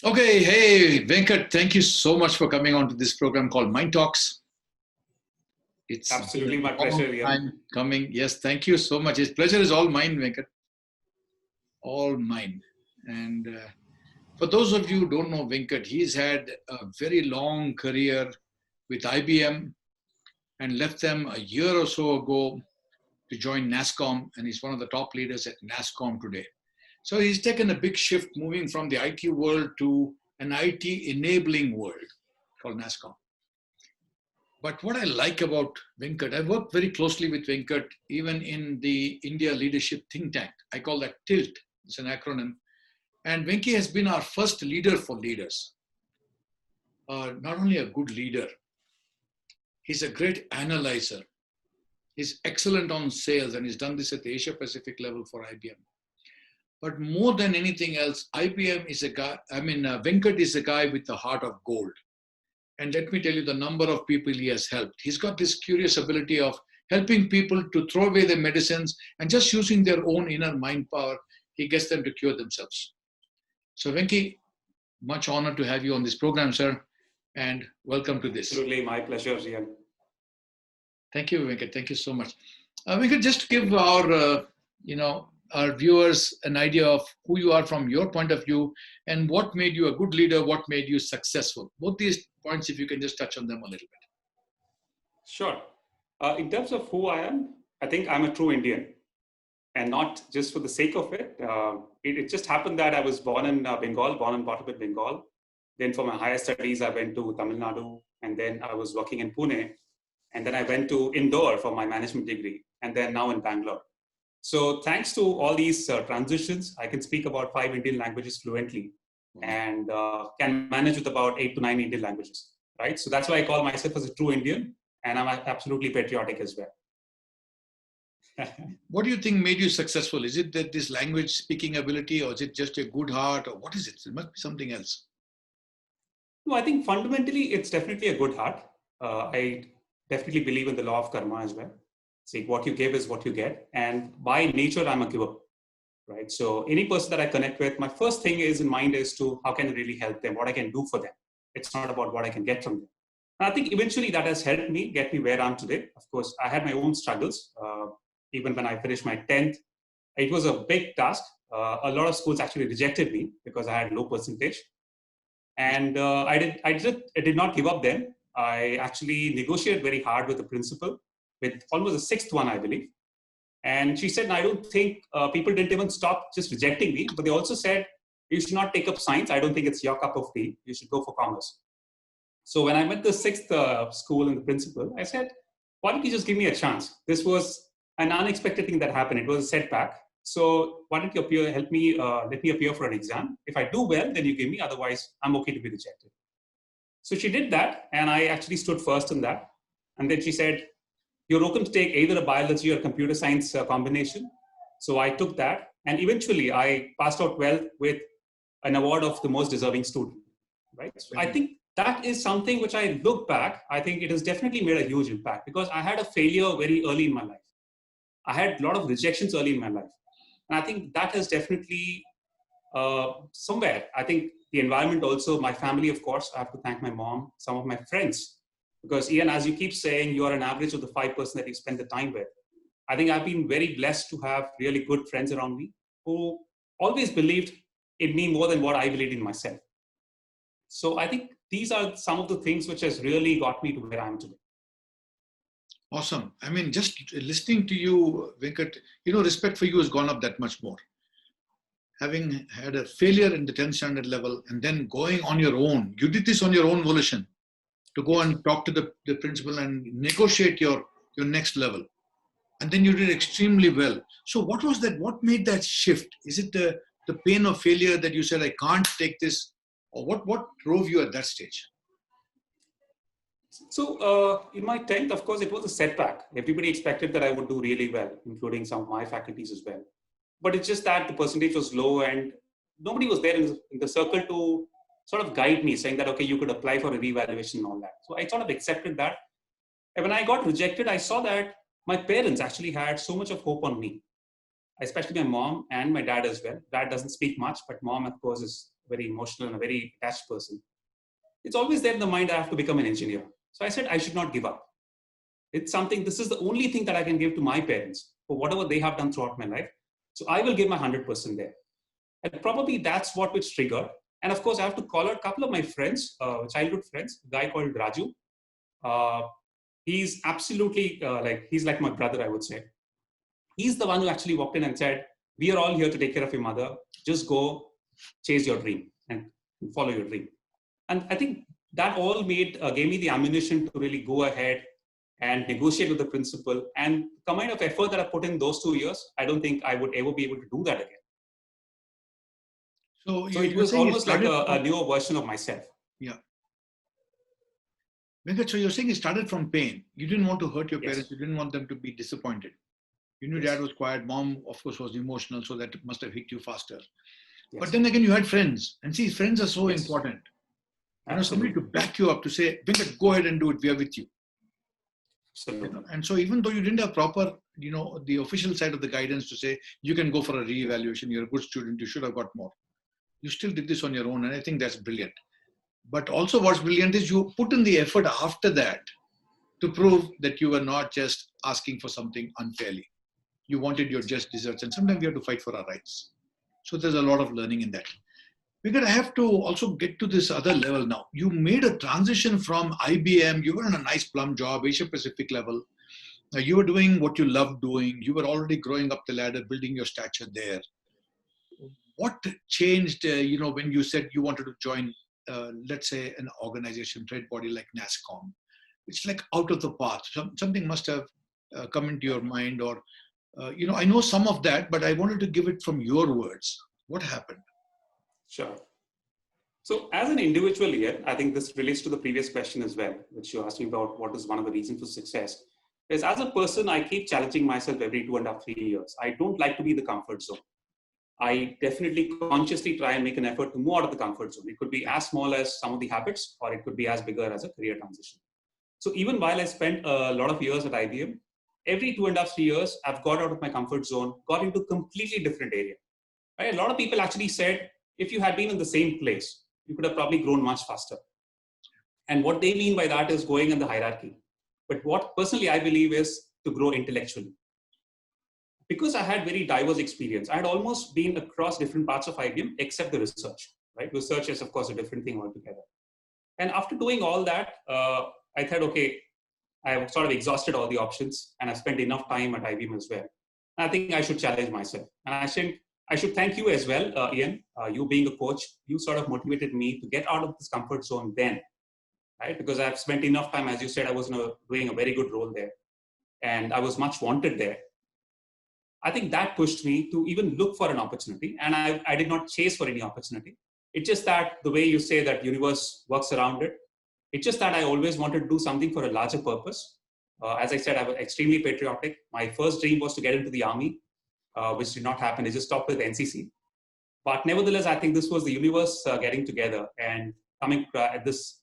Okay, hey, Venkat, thank you so much for coming on to this program called Mind Talks. It's been Absolutely my a long pleasure, Ian. time coming. Yes, thank you so much. His pleasure is all mine, Venkat, all mine. And for those of you who don't know Venkat, he's had a very long career with IBM and left them a year or so ago to join NASSCOM, and he's one of the top leaders at NASSCOM today. So he's taken a big shift moving from the IT world to an IT enabling world called NASSCOM. But what I like about Venkat, I worked very closely with Venkat even in the India Leadership Think Tank. I call that TILT, it's an acronym. And Venki has been our first leader for leaders. Not only a good leader, he's a great analyzer. He's excellent on sales, and he's done this at the Asia Pacific level for IBM. But more than anything else, IBM is a guy, Venkat is a guy with the heart of gold. And let me tell you the number of people he has helped. He's got this curious ability of helping people to throw away their medicines and just using their own inner mind power, he gets them to cure themselves. So Venki, much honor to have you on this program, sir, and welcome to this. Absolutely my pleasure, Ian. Thank you, Venkat. Thank you so much. Venkat, just give our, our viewers an idea of who you are from your point of view and what made you a good leader, what made you successful. Both these points, if you can just touch on them a little bit. Sure. In terms of who I am, I think I'm a true Indian, and not just for the sake of it. It just happened that I was born in Bengal, born and brought up in Bengal. Then for my higher studies, I went to Tamil Nadu, and then I was working in Pune. And then I went to Indore for my management degree, and then now in Bangalore. So thanks to all these transitions, I can speak about 5 Indian languages fluently and can manage with about 8 to 9 Indian languages, right? So that's why I call myself as a true Indian, and I'm absolutely patriotic as well. What do you think made you successful? Is it that this language speaking ability, or is it just a good heart, or what is it? It must be something else. No, I think fundamentally it's definitely a good heart. I definitely believe in the law of karma as well. See, what you give is what you get. And by nature, I'm a giver, right? So any person that I connect with, my first thing is in mind is to how can I really help them, what I can do for them. It's not about what I can get from them. And I think eventually that has helped me get me where I am today. Of course, I had my own struggles. Even when I finished my 10th, it was a big task. A lot of schools actually rejected me because I had low percentage. And I did not give up then. I actually negotiated very hard with the principal, with almost the 6th one, I believe. And she said, I don't think people didn't even stop just rejecting me, but they also said, you should not take up science. I don't think it's your cup of tea. You should go for commerce. So when I met the 6th school and the principal, I said, why don't you just give me a chance? This was an unexpected thing that happened. It was a setback. So why don't you help me, let me appear for an exam. If I do well, then you give me. Otherwise, I'm okay to be rejected. So she did that, and I actually stood first in that. And then she said, you're open to take either a biology or computer science combination. So I took that, and eventually I passed out well with an award of the most deserving student, right? So I think that is something which I look back, I think it has definitely made a huge impact because I had a failure very early in my life. I had a lot of rejections early in my life. And I think that has definitely somewhere, I think the environment also, my family, of course, I have to thank my mom, some of my friends, because Ian, as you keep saying, you are an average of the 5% that you spend the time with. I think I've been very blessed to have really good friends around me who always believed in me more than what I believed in myself. So I think these are some of the things which has really got me to where I am today. Awesome. I mean, just listening to you, Venkat, respect for you has gone up that much more. Having had a failure in the 10th standard level and then going on your own, you did this on your own volition to go and talk to the principal and negotiate your next level. And then you did extremely well. So what was that? What made that shift? Is it the pain of failure that you said, I can't take this? Or what drove you at that stage? So in my 10th, of course, it was a setback. Everybody expected that I would do really well, including some of my faculties as well. But it's just that the percentage was low and nobody was there in the circle to sort of guide me, saying that, okay, you could apply for a revaluation and all that. So I sort of accepted that. And when I got rejected, I saw that my parents actually had so much of hope on me, especially my mom and my dad as well. Dad doesn't speak much, but mom, of course, is very emotional and a very attached person. It's always there in the mind, I have to become an engineer. So I said, I should not give up. It's something, this is the only thing that I can give to my parents for whatever they have done throughout my life. So I will give my 100% there. And probably that's what which triggered. And of course, I have to call out a couple of my friends, childhood friends, a guy called Raju. He's absolutely he's like my brother, I would say. He's the one who actually walked in and said, we are all here to take care of your mother. Just go chase your dream and follow your dream. And I think that all gave me the ammunition to really go ahead and negotiate with the principal. And the kind of effort that I put in those 2 years, I don't think I would ever be able to do that again. So it was almost like a newer version of myself. Yeah. Venkat, so you're saying it started from pain. You didn't want to hurt your parents. You didn't want them to be disappointed. You knew dad was quiet. Mom, of course, was emotional. So that must have hit you faster. But then again, you had friends. And see, friends are so important. You know, somebody to back you up, to say, Venkat, go ahead and do it. We are with you. You know? And so even though you didn't have proper, you know, the official side of the guidance to say, you can go for a re-evaluation, you're a good student, you should have got more. You still did this on your own. And I think that's brilliant. But also what's brilliant is you put in the effort after that to prove that you were not just asking for something unfairly. You wanted your just desserts. And sometimes we have to fight for our rights. So there's a lot of learning in that. We're going to have to also get to this other level now. You made a transition from IBM. You were in a nice plum job, Asia Pacific level. You were doing what you loved doing. You were already growing up the ladder, building your stature there. What changed, you know, when you said you wanted to join, let's say, an organization, trade body like NASSCOM? It's like out of the path. Something must have come into your mind, or, you know, I know some of that, but I wanted to give it from your words. What happened? Sure. So as an individual here, I think this relates to the previous question as well, which you asked me about what is one of the reasons for success. Is as a person, I keep challenging myself every 2.5, 3 years. I don't like to be in the comfort zone. I definitely consciously try and make an effort to move out of the comfort zone. It could be as small as some of the habits, or it could be as bigger as a career transition. So even while I spent a lot of years at IBM, every 2.5, 3 years, I've got out of my comfort zone, got into a completely different area. Right? A lot of people actually said, if you had been in the same place, you could have probably grown much faster. And what they mean by that is going in the hierarchy. But what personally I believe is to grow intellectually. Because I had very diverse experience, I had almost been across different parts of IBM except the research. Right? Research is, of course, a different thing altogether. And after doing all that, I thought, okay, I've sort of exhausted all the options, and I've spent enough time at IBM as well. And I think I should challenge myself. And I think I should thank you as well, Ian. You being a coach, you sort of motivated me to get out of this comfort zone then, right? Because I've spent enough time, as you said, I was doing a very good role there, and I was much wanted there. I think that pushed me to even look for an opportunity, and I did not chase for any opportunity. It's just that the way you say that universe works around it, it's just that I always wanted to do something for a larger purpose. As I said, I was extremely patriotic. My first dream was to get into the army, which did not happen. It just stopped with NCC. But nevertheless, I think this was the universe getting together and coming at this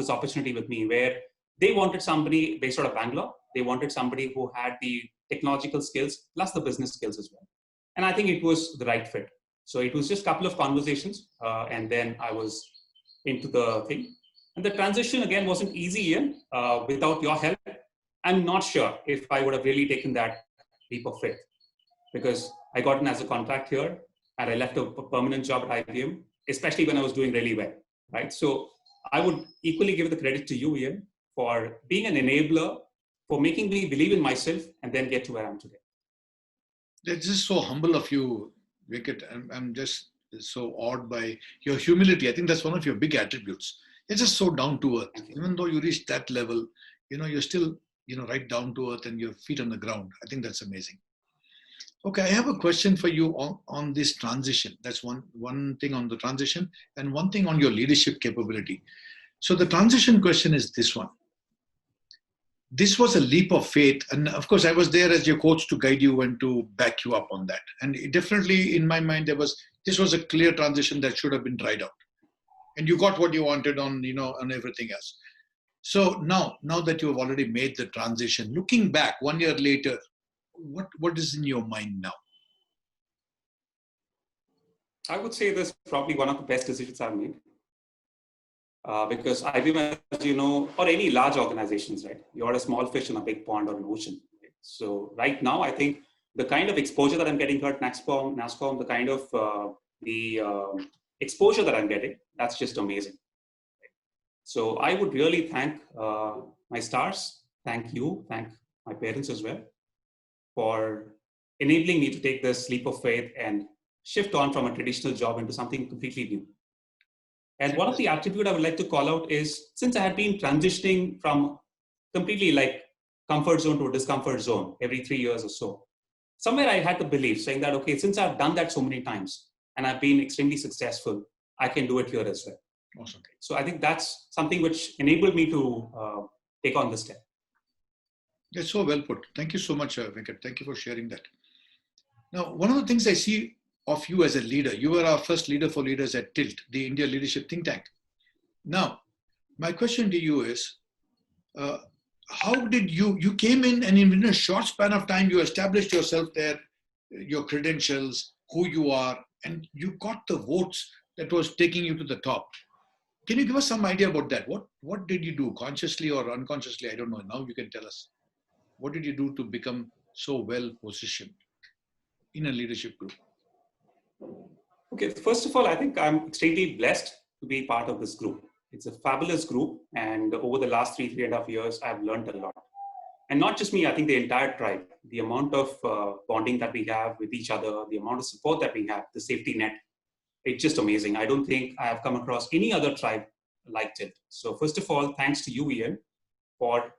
opportunity with me, where they wanted somebody based out of Bangalore. They wanted somebody who had the technological skills plus the business skills as well. And I think it was the right fit. So it was just a couple of conversations, and then I was into the thing. And the transition again wasn't easy, Ian. Without your help, I'm not sure if I would have really taken that leap of faith, because I got in as a contract here and I left a permanent job at IBM, especially when I was doing really well, right? So I would equally give the credit to you, Ian, for being an enabler, for making me believe in myself and then get to where I am today. That's just so humble of you, Venkat. I'm just so awed by your humility. I think that's one of your big attributes. You're just so down to earth. Even though you reached that level, you know, you're still, you know, right down to earth and your feet on the ground. I think that's amazing. Okay, I have a question for you on this transition. That's one thing on the transition, and one thing on your leadership capability. So the transition question is this one. This was a leap of faith. And of course, I was there as your coach to guide you and to back you up on that. And definitely in my mind, this was a clear transition that should have been tried out. And you got what you wanted on, you know, on everything else. So now that you have already made the transition, looking back 1 year later, what is in your mind now? I would say this is probably one of the best decisions I've made. Because IBM, as you know, or any large organizations, right? You're a small fish in a big pond or an ocean. Right? So right now, I think the kind of exposure that I'm getting here at NASCOM, the kind of exposure that I'm getting, that's just amazing. Right? So I would really thank my stars, thank you, thank my parents as well for enabling me to take this leap of faith and shift on from a traditional job into something completely new. And one of the attributes I would like to call out is, since I had been transitioning from completely like comfort zone to a discomfort zone every 3 years or so, somewhere I had the belief saying that, okay, since I've done that so many times and I've been extremely successful, I can do it here as well. Awesome. So I think that's something which enabled me to take on this step. That's so well put. Thank you so much, Venkat. Thank you for sharing that. Now, one of the things I see of you as a leader, you were our first leader for leaders at TILT, the India Leadership Think Tank. Now, my question to you is, how did you came in and in a short span of time, you established yourself there, your credentials, who you are, and you got the votes that was taking you to the top. Can you give us some idea about that? What did you do, consciously or unconsciously? I don't know. Now you can tell us. What did you do to become so well positioned in a leadership group? Okay, first of all, I think I'm extremely blessed to be part of this group. It's a fabulous group. And over the last 3.5 years, I've learned a lot. And not just me, I think the entire tribe, the amount of bonding that we have with each other, the amount of support that we have, the safety net, it's just amazing. I don't think I have come across any other tribe like it. So first of all, thanks to you, Ian, for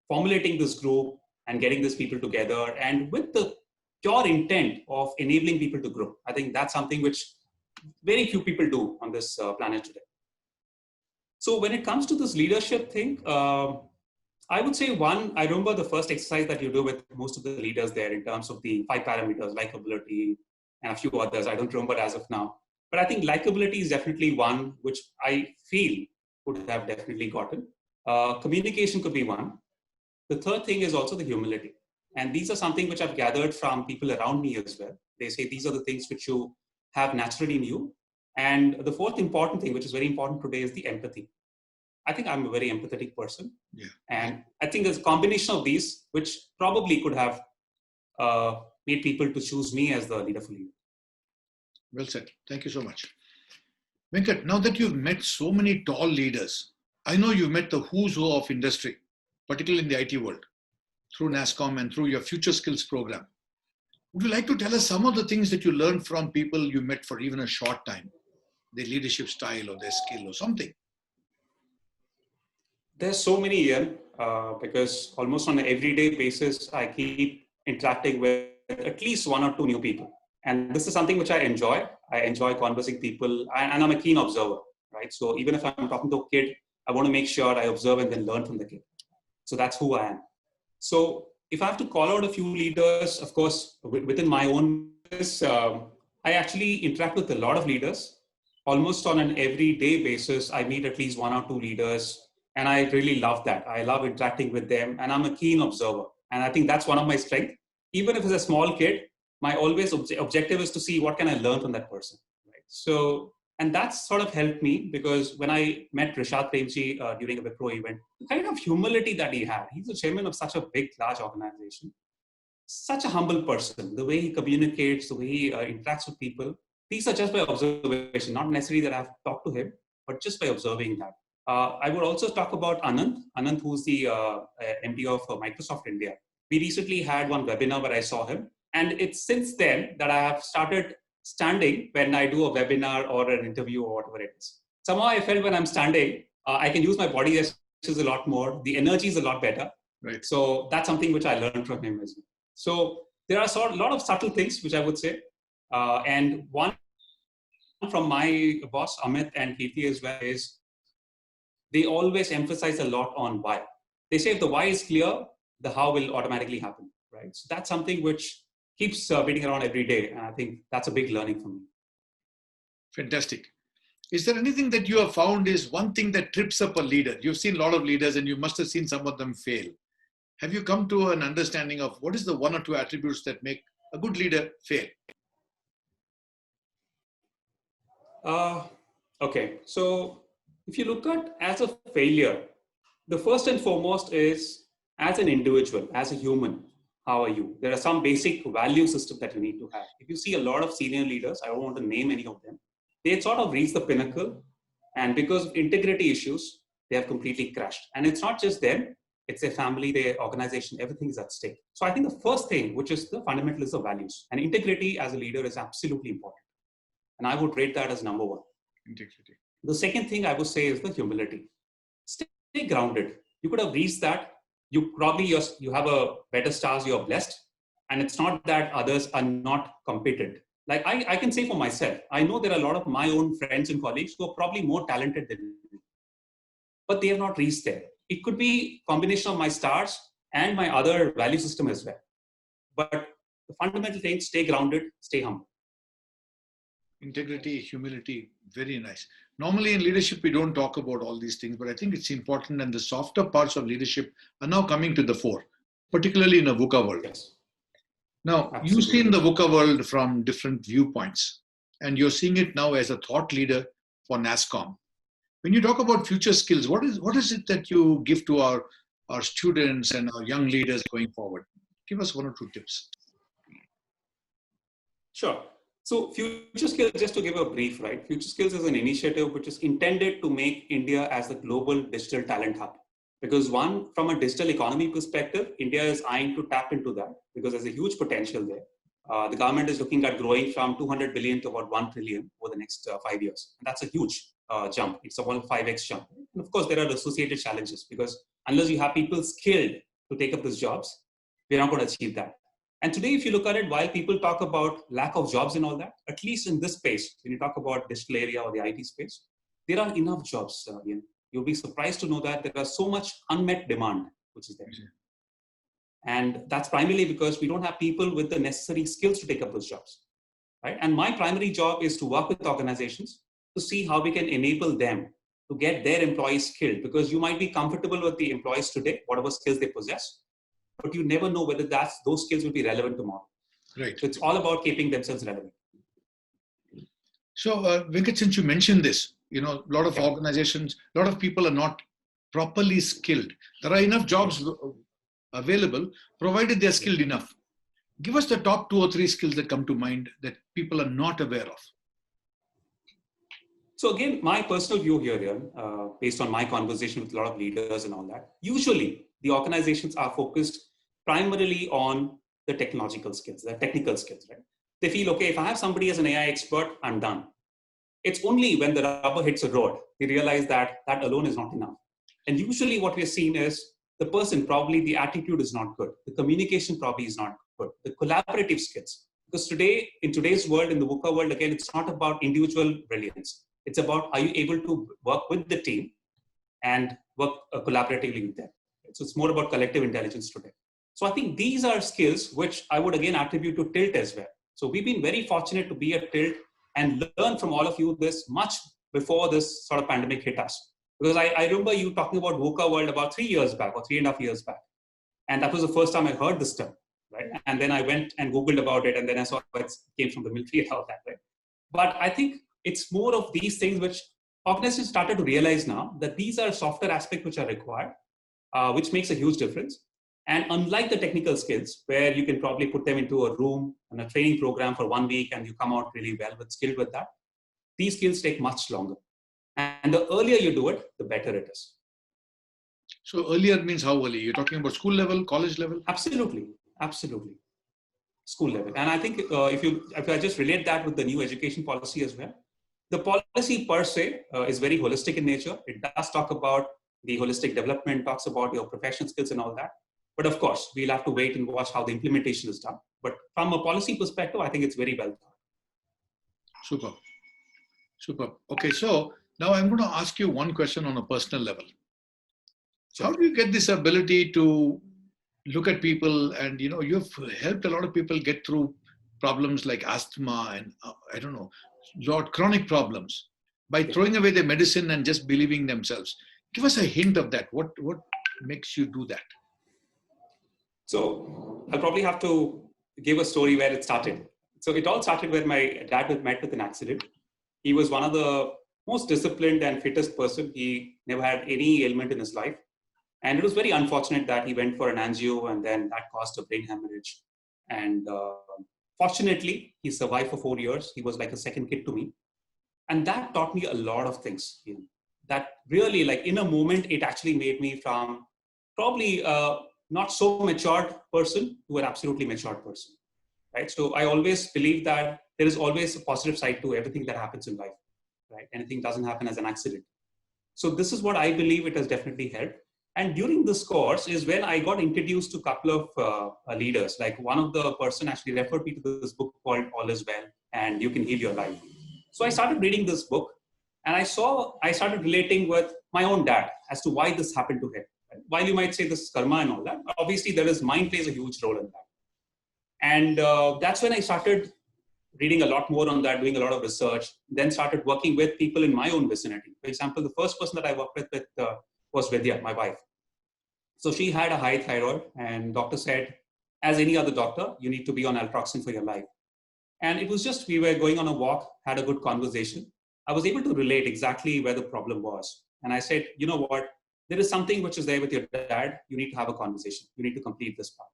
formulating this group and getting these people together and with the pure intent of enabling people to grow. I think that's something which very few people do on this planet today. So when it comes to this leadership thing, I would say I remember the first exercise that you do with most of the leaders there in terms of the 5 parameters, likability, and a few others. I don't remember as of now. But I think likability is definitely one which I feel would have definitely gotten. Communication could be one. The third thing is also the humility. And these are something which I've gathered from people around me as well. They say these are the things which you have naturally in you. And the fourth important thing, which is very important today, is the empathy. I think I'm a very empathetic person. Yeah. And I think there's a combination of these, which probably could have made people to choose me as the leader for you. Well said. Thank you so much. Venkat, now that you've met so many tall leaders, I know you've met the who's who of industry, particularly in the IT world, through NASCOM and through your Future Skills program. Would you like to tell us some of the things that you learned from people you met for even a short time, their leadership style or their skill or something? There's so many, Ian, because almost on an everyday basis, I keep interacting with at least 1 or 2 new people. And this is something which I enjoy. I enjoy conversing people, and I'm a keen observer, right? So even if I'm talking to a kid, I want to make sure I observe and then learn from the kid. So that's who I am. So if I have to call out a few leaders, of course, within my own business, I actually interact with a lot of leaders. Almost on an everyday basis, I meet at least 1 or 2 leaders. And I really love that. I love interacting with them. And I'm a keen observer. And I think that's one of my strengths. Even if it's a small kid, my always objective is to see what can I learn from that person. Right? So, and that's sort of helped me because when I met Rishad Premji during a Wipro event, the kind of humility that he had, he's the chairman of such a big, large organization, such a humble person, the way he communicates, the way he interacts with people, these are just by observation, not necessarily that I've talked to him, but just by observing that. I would also talk about Anand, who's the MD of Microsoft India. We recently had one webinar where I saw him. And it's since then that I have started standing when I do a webinar or an interview or whatever it is. Somehow I felt when I'm standing, I can use my body gestures a lot more. The energy is a lot better. Right. So that's something which I learned from him as well. So there are a lot of subtle things which I would say. And one from my boss, Amit and Kirti as well, is they always emphasize a lot on why. They say if the why is clear, the how will automatically happen. Right. So that's something which keeps beating around every day. And I think that's a big learning for me. Fantastic. Is there anything that you have found is one thing that trips up a leader? You've seen a lot of leaders and you must have seen some of them fail. Have you come to an understanding of what is the 1 or 2 attributes that make a good leader fail? Uh, okay, so if you look at as a failure, the first and foremost is as an individual, as a human, how are you? There are some basic value system that you need to have. If you see a lot of senior leaders, I don't want to name any of them, they sort of reach the pinnacle, and because of integrity issues, they have completely crashed. And it's not just them, it's their family, their organization, everything is at stake. So I think the first thing, which is the fundamental, is the values. And integrity as a leader is absolutely important. And I would rate that as number one. Integrity. The second thing I would say is the humility. Stay grounded. You could have reached that. You probably you have a better stars. You're blessed, and it's not that others are not competent. Like I can say for myself, I know there are a lot of my own friends and colleagues who are probably more talented than me, but they have not reached there. It could be a combination of my stars and my other value system as well. But the fundamental thing: stay grounded, stay humble. Integrity, humility, very nice. Normally in leadership, we don't talk about all these things, but I think it's important, and the softer parts of leadership are now coming to the fore, particularly in a VUCA world. Yes. Now, Absolutely. you've seen the VUCA world from different viewpoints, and you're seeing it now as a thought leader for NASSCOM. When you talk about future skills, what is it that you give to our students and our young leaders going forward? Give us one or two tips. Sure. So Future Skills, just to give a brief, right? Future Skills is an initiative which is intended to make India as the global digital talent hub. Because one, from a digital economy perspective, India is eyeing to tap into that because there's a huge potential there. The government is looking at growing from 200 billion to about 1 trillion over the next 5 years. And that's a huge jump. It's a 1.5x jump. And of course, there are associated challenges because unless you have people skilled to take up these jobs, we're not going to achieve that. And today, if you look at it, while people talk about lack of jobs and all that, at least in this space, when you talk about digital area or the IT space, there are enough jobs. You'll be surprised to know that there are so much unmet demand, which is there. And that's primarily because we don't have people with the necessary skills to take up those jobs. Right? And my primary job is to work with organizations to see how we can enable them to get their employees skilled, because you might be comfortable with the employees today, whatever skills they possess, but you never know whether those skills will be relevant tomorrow. Right. So it's all about keeping themselves relevant. So, Venkat, since you mentioned this, a lot of organizations, a lot of people are not properly skilled. There are enough jobs available, provided they're skilled enough. Give us the top 2 or 3 skills that come to mind that people are not aware of. So again, my personal view here, based on my conversation with a lot of leaders and all that, usually the organizations are focused primarily on the technological skills, the technical skills, right? They feel, okay, if I have somebody as an AI expert, I'm done. It's only when the rubber hits the road, they realize that that alone is not enough. And usually what we're seeing is the person, probably the attitude is not good. The communication probably is not good. The collaborative skills. Because today, in today's world, in the VUCA world, again, it's not about individual brilliance. It's about, are you able to work with the team and work collaboratively with them? So it's more about collective intelligence today. So I think these are skills which I would again attribute to Tilt as well. So we've been very fortunate to be at Tilt and learn from all of you this much before this sort of pandemic hit us. Because I remember you talking about VUCA world about 3 years back or 3.5 years back. And that was the first time I heard this term, right? And then I went and Googled about it, and then I saw it came from the military and all that, right? But I think it's more of these things which organizations started to realize now that these are softer aspects which are required, which makes a huge difference. And unlike the technical skills, where you can probably put them into a room and a training program for 1 week and you come out really well skilled with that, these skills take much longer. And the earlier you do it, the better it is. So earlier means how early? You're talking about school level, college level? Absolutely. School level. And I think if I just relate that with the new education policy as well, the policy per se is very holistic in nature. It does talk about the holistic development, talks about your professional skills and all that. But of course, we'll have to wait and watch how the implementation is done. But from a policy perspective, I think it's very well done. Super. Okay, so now I'm going to ask you one question on a personal level. Sure. How do you get this ability to look at people and, you've helped a lot of people get through problems like asthma and, chronic problems by throwing away their medicine and just believing themselves. Give us a hint of that. What makes you do that? So I'll probably have to give a story where it started. So it all started when my dad met with an accident. He was one of the most disciplined and fittest person. He never had any ailment in his life. And it was very unfortunate that he went for an angio and then that caused a brain hemorrhage. And fortunately, he survived for 4 years. He was like a second kid to me. And that taught me a lot of things. That really, like in a moment, it actually made me from probably a not so matured person to an absolutely matured person. Right? So I always believe that there is always a positive side to everything that happens in life. Right? Anything doesn't happen as an accident. So this is what I believe it has definitely helped. And during this course is when I got introduced to a couple of leaders. Like one of the person actually referred me to this book called All Is Well and You Can Heal Your Life. So I started reading this book and I started relating with my own dad as to why this happened to him. While you might say this is karma and all that, obviously mind plays a huge role in that. And that's when I started reading a lot more on that, doing a lot of research, then started working with people in my own vicinity. For example, the first person that I worked with was Vidya, my wife. So she had a high thyroid and doctor said, as any other doctor, you need to be on altroxin for your life. And it was just, we were going on a walk, had a good conversation. I was able to relate exactly where the problem was. And I said, you know what, there is something which is there with your dad. You need to have a conversation. You need to complete this part.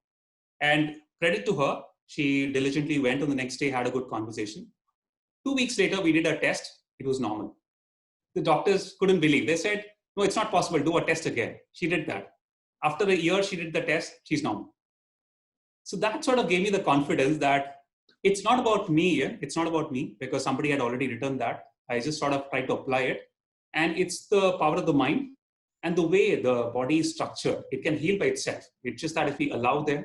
And credit to her, she diligently went on the next day, had a good conversation. 2 weeks later, we did a test. It was normal. The doctors couldn't believe. They said, no, it's not possible. Do a test again. She did that. After a year, she did the test. She's normal. So that sort of gave me the confidence that it's not about me. It's not about me because somebody had already written that. I just sort of tried to apply it. And it's the power of the mind and the way the body is structured. It can heal by itself. It's just that if we allow them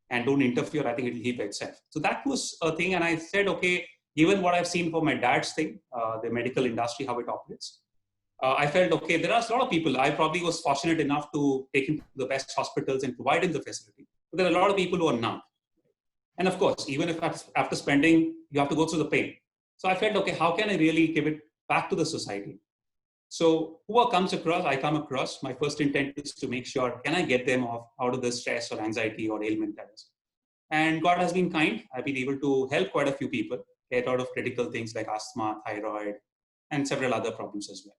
and don't interfere, I think it'll heal by itself. So that was a thing. And I said, okay, given what I've seen for my dad's thing, the medical industry, how it operates, I felt, okay, there are a lot of people. I probably was fortunate enough to take him to the best hospitals and provide him the facility. But there are a lot of people who are not. And of course, even if after spending, you have to go through the pain. So I felt, okay, how can I really give it back to the society? So whoever comes across, I come across, my first intent is to make sure, can I get them out of the stress or anxiety or ailment that is. And God has been kind. I've been able to help quite a few people get out of critical things like asthma, thyroid, and several other problems as well.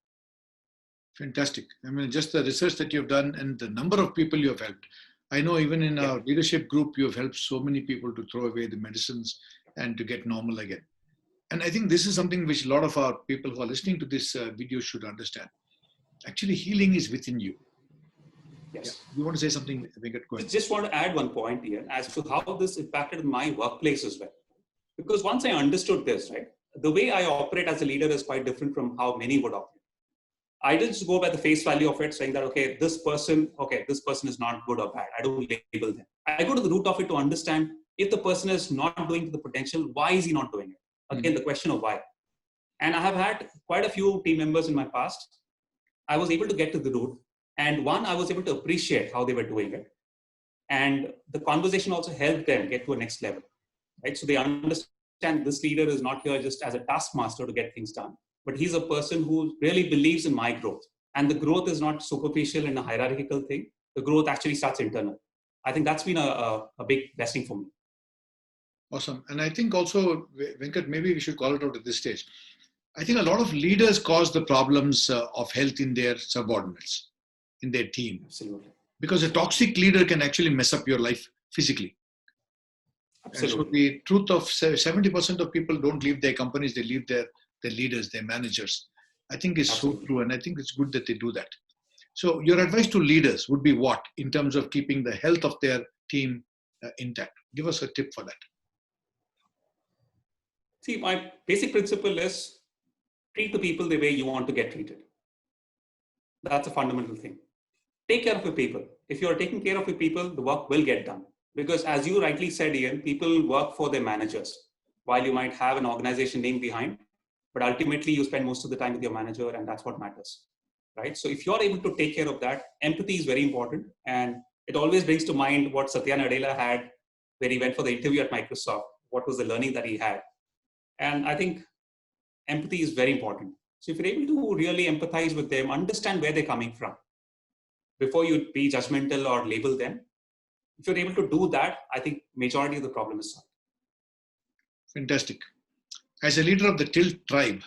Fantastic. I mean, just the research that you've done and the number of people you have helped. I know even in our leadership group, you have helped so many people to throw away the medicines and to get normal again. And I think this is something which a lot of our people who are listening to this video should understand. Actually, healing is within you. Yes. Yeah. You want to say something, Venkat? Go ahead. Just want to add one point here as to how this impacted my workplace as well. Because once I understood this, right, the way I operate as a leader is quite different from how many would operate. I didn't just go by the face value of it, saying that, okay, this person is not good or bad. I don't label them. I go to the root of it to understand if the person is not doing to the potential, why is he not doing it? Again, the question of why. And I have had quite a few team members in my past. I was able to get to the root. And one, I was able to appreciate how they were doing it. And the conversation also helped them get to a next level. Right? So they understand this leader is not here just as a taskmaster to get things done, but he's a person who really believes in my growth. And the growth is not superficial and a hierarchical thing. The growth actually starts internal. I think that's been a big blessing for me. Awesome. And I think also, Venkat, maybe we should call it out at this stage. I think a lot of leaders cause the problems of health in their subordinates, in their team. Absolutely. Because a toxic leader can actually mess up your life physically. Absolutely. And so the truth of 70% of people don't leave their companies, they leave their leaders, their managers. I think is so true. And I think it's good that they do that. So your advice to leaders would be what in terms of keeping the health of their team intact? Give us a tip for that. See, my basic principle is treat the people the way you want to get treated. That's a fundamental thing. Take care of your people. If you're taking care of your people, the work will get done. Because as you rightly said, Ian, people work for their managers. While you might have an organization name behind, but ultimately you spend most of the time with your manager and that's what matters, right? So if you're able to take care of that, empathy is very important. And it always brings to mind what Satya Nadella had when he went for the interview at Microsoft. What was the learning that he had? And I think empathy is very important. So if you're able to really empathize with them, understand where they're coming from, before you be judgmental or label them, if you're able to do that, I think majority of the problem is solved. Fantastic. As a leader of the Tilt tribe,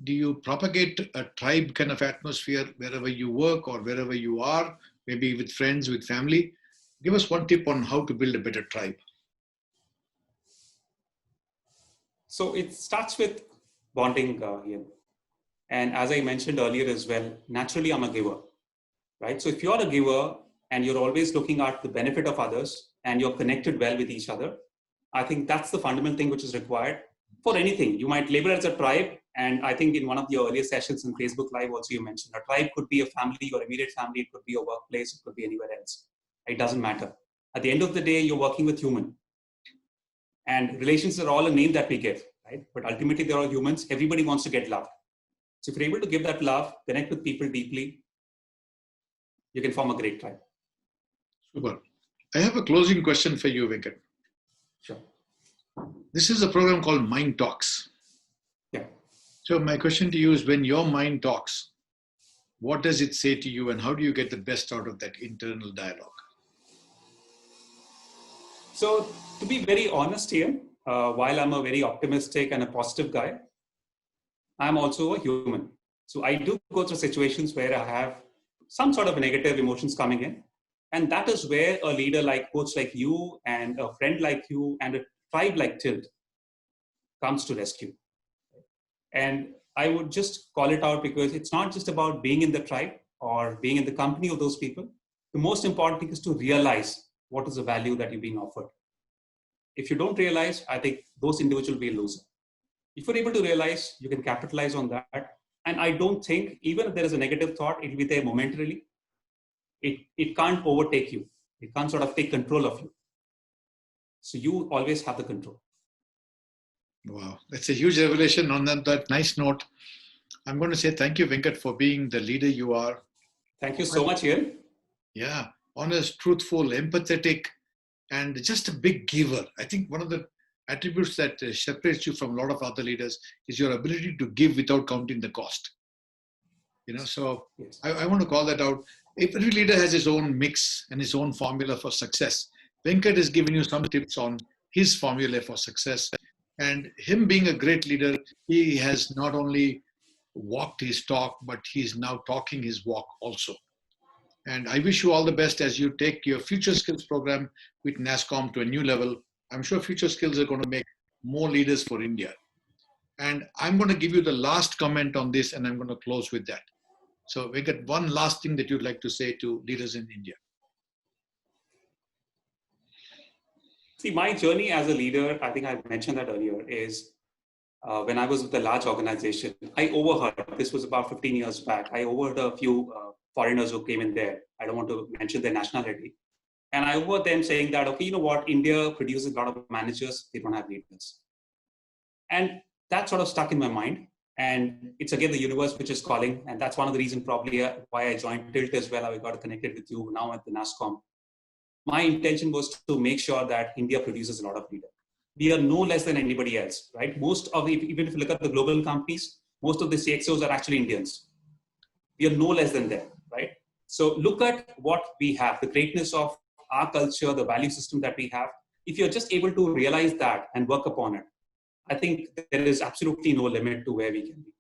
do you propagate a tribe kind of atmosphere wherever you work or wherever you are, maybe with friends, with family? Give us one tip on how to build a better tribe. So it starts with bonding here. And as I mentioned earlier as well, naturally I'm a giver, right? So if you're a giver and you're always looking at the benefit of others and you're connected well with each other, I think that's the fundamental thing which is required for anything. You might label it as a tribe. And I think in one of the earlier sessions in Facebook Live also you mentioned a tribe could be a family, your immediate family, it could be a workplace, it could be anywhere else. It doesn't matter. At the end of the day, you're working with human. And relations are all a name that we give, right? But ultimately they're all humans. Everybody wants to get loved. So if you're able to give that love, connect with people deeply, you can form a great tribe. Super. I have a closing question for you, Venkat. Sure. This is a program called Mind Talks. Yeah. So my question to you is, when your mind talks, what does it say to you and how do you get the best out of that internal dialogue? So to be very honest here, while I'm a very optimistic and a positive guy, I'm also a human. So I do go through situations where I have some sort of negative emotions coming in. And that is where a leader like coach like you and a friend like you and a tribe like Tilt comes to rescue. And I would just call it out because it's not just about being in the tribe or being in the company of those people. The most important thing is to realize what is the value that you're being offered. If you don't realize, I think those individuals will be a loser. If you're able to realize, you can capitalize on that. And I don't think, even if there is a negative thought, it will be there momentarily. It can't overtake you. It can't sort of take control of you. So you always have the control. Wow, that's a huge revelation. On that nice note, I'm going to say thank you, Venkat, for being the leader you are. Thank you so much, Ian. Yeah, honest, truthful, empathetic, and just a big giver. I think one of the attributes that separates you from a lot of other leaders is your ability to give without counting the cost. So yes. I want to call that out. Every leader has his own mix and his own formula for success. Venkat has given you some tips on his formula for success. And him being a great leader, he has not only walked his talk, but he's now talking his walk also. And I wish you all the best as you take your Future Skills program with NASSCOM to a new level. I'm sure Future Skills are going to make more leaders for India. And I'm going to give you the last comment on this, and I'm going to close with that. So we got one last thing that you'd like to say to leaders in India. See, my journey as a leader, I think I mentioned that earlier, is when I was with a large organization, I overheard, this was about 15 years back, I overheard a few foreigners who came in there. I don't want to mention their nationality. And I overheard them saying that, okay, you know what, India produces a lot of managers, they don't have leaders. And that sort of stuck in my mind. And it's again the universe which is calling. And that's one of the reasons probably why I joined Tilt as well. I got connected with you now at the NASSCOM. My intention was to make sure that India produces a lot of leaders. We are no less than anybody else, right? Most of the, even if you look at the global companies, most of the CXOs are actually Indians. We are no less than them, right? So look at what we have, the greatness of our culture, the value system that we have. If you're just able to realize that and work upon it, I think there is absolutely no limit to where we can be.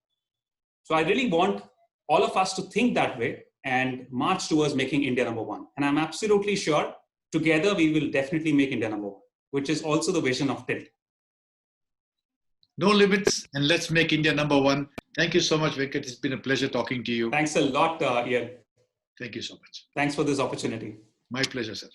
So I really want all of us to think that way and march towards making India number one. And I'm absolutely sure together we will definitely make India number one, which is also the vision of Tilt. No limits, and let's make India number one. Thank you so much, Venkat. It's been a pleasure talking to you. Thanks a lot, Ian. Thank you so much. Thanks for this opportunity. My pleasure, sir.